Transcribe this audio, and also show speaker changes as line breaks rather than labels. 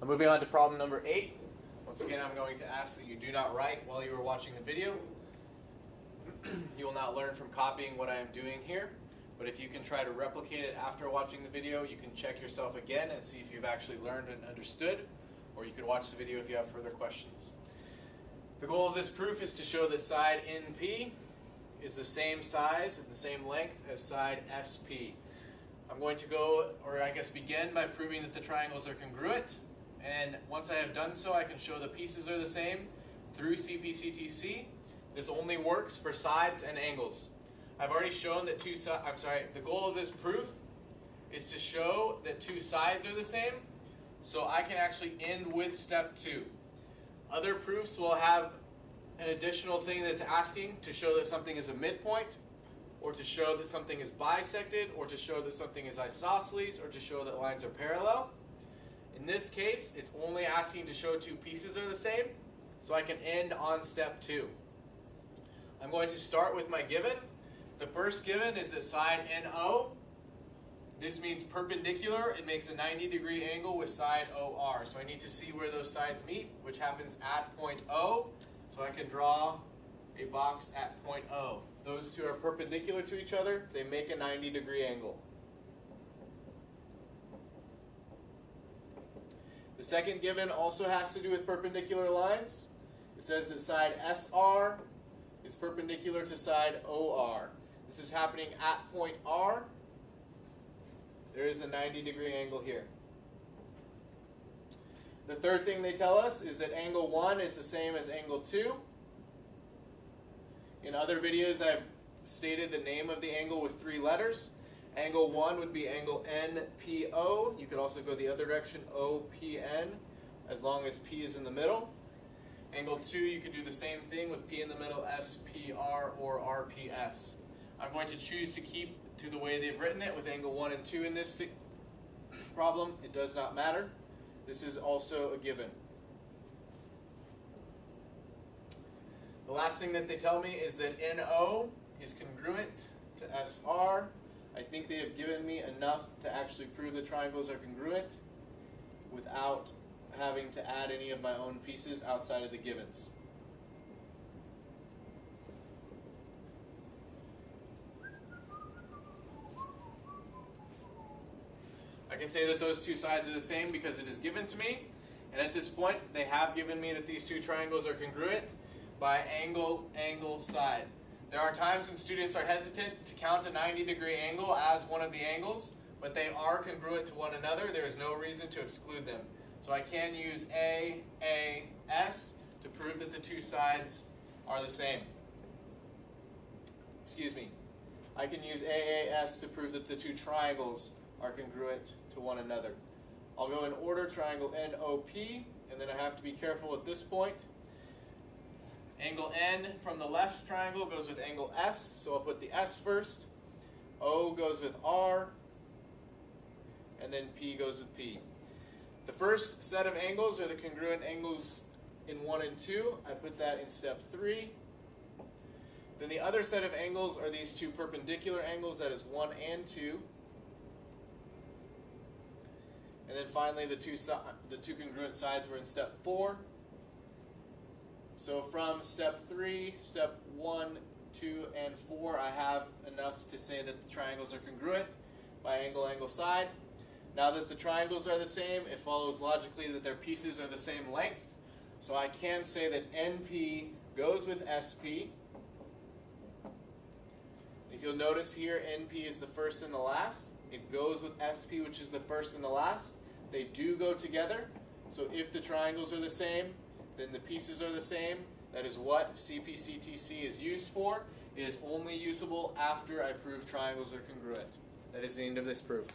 Moving on to problem number 8. Once again, I'm going to ask that you do not write while you are watching the video. You will not learn from copying what I am doing here, but if you can try to replicate it after watching the video, you can check yourself again and see if you've actually learned and understood, or you could watch the video if you have further questions. The goal of this proof is to show that side NP is the same size and the same length as side SP. I'm going to begin by proving that the triangles are congruent. And once I have done so, I can show the pieces are the same through CP/CTC. This only works for sides and angles. I've already shown that the goal of this proof is to show that two sides are the same, so I can actually end with step 2. Other proofs will have an additional thing that's asking to show that something is a midpoint, or to show that something is bisected, or to show that something is isosceles, or to show that lines are parallel. In this case, it's only asking to show two pieces are the same, so I can end on step 2. I'm going to start with my given. The first given is that side NO, this means perpendicular. It makes a 90-degree angle with side OR. So I need to see where those sides meet, which happens at point O. So I can draw a box at point O. Those two are perpendicular to each other. They make a 90-degree angle. The second given also has to do with perpendicular lines. It says that side SR is perpendicular to side OR. This is happening at point R. There is a 90-degree angle here. The third thing they tell us is that angle 1 is the same as angle 2. In other videos, I've stated the name of the angle with 3 letters. Angle 1 would be angle NPO. You could also go the other direction, OPN, as long as P is in the middle. Angle 2, you could do the same thing with P in the middle, SPR or RPS. I'm going to choose to keep to the way they've written it with angle 1 and 2 in this problem. It does not matter. This is also a given. The last thing that they tell me is that NO is congruent to SR. I think they have given me enough to actually prove the triangles are congruent without having to add any of my own pieces outside of the givens. I can say that those two sides are the same because it is given to me, and at this point they have given me that these two triangles are congruent by angle, angle, side. There are times when students are hesitant to count a 90-degree angle as one of the angles, but they are congruent to one another. There is no reason to exclude them. So I can use AAS to prove that the two sides are the same. I can use AAS to prove that the two triangles are congruent to one another. I'll go in order, triangle NOP, and then I have to be careful at this point. Angle N from the left triangle goes with angle S, so I'll put the S first. O goes with R, and then P goes with P. The first set of angles are the congruent angles in 1 and 2. I put that in step 3. Then the other set of angles are these two perpendicular angles, that is 1 and 2. And then finally the two congruent sides were in step 4. So from step 3, step 1, 2, and 4, I have enough to say that the triangles are congruent by angle, angle, side. Now that the triangles are the same, it follows logically that their pieces are the same length. So I can say that NP goes with SP. If you'll notice here, NP is the first and the last. It goes with SP, which is the first and the last. They do go together. So if the triangles are the same, then the pieces are the same. That is what CP/CTC is used for. It is only usable after I prove triangles are congruent. That is the end of this proof.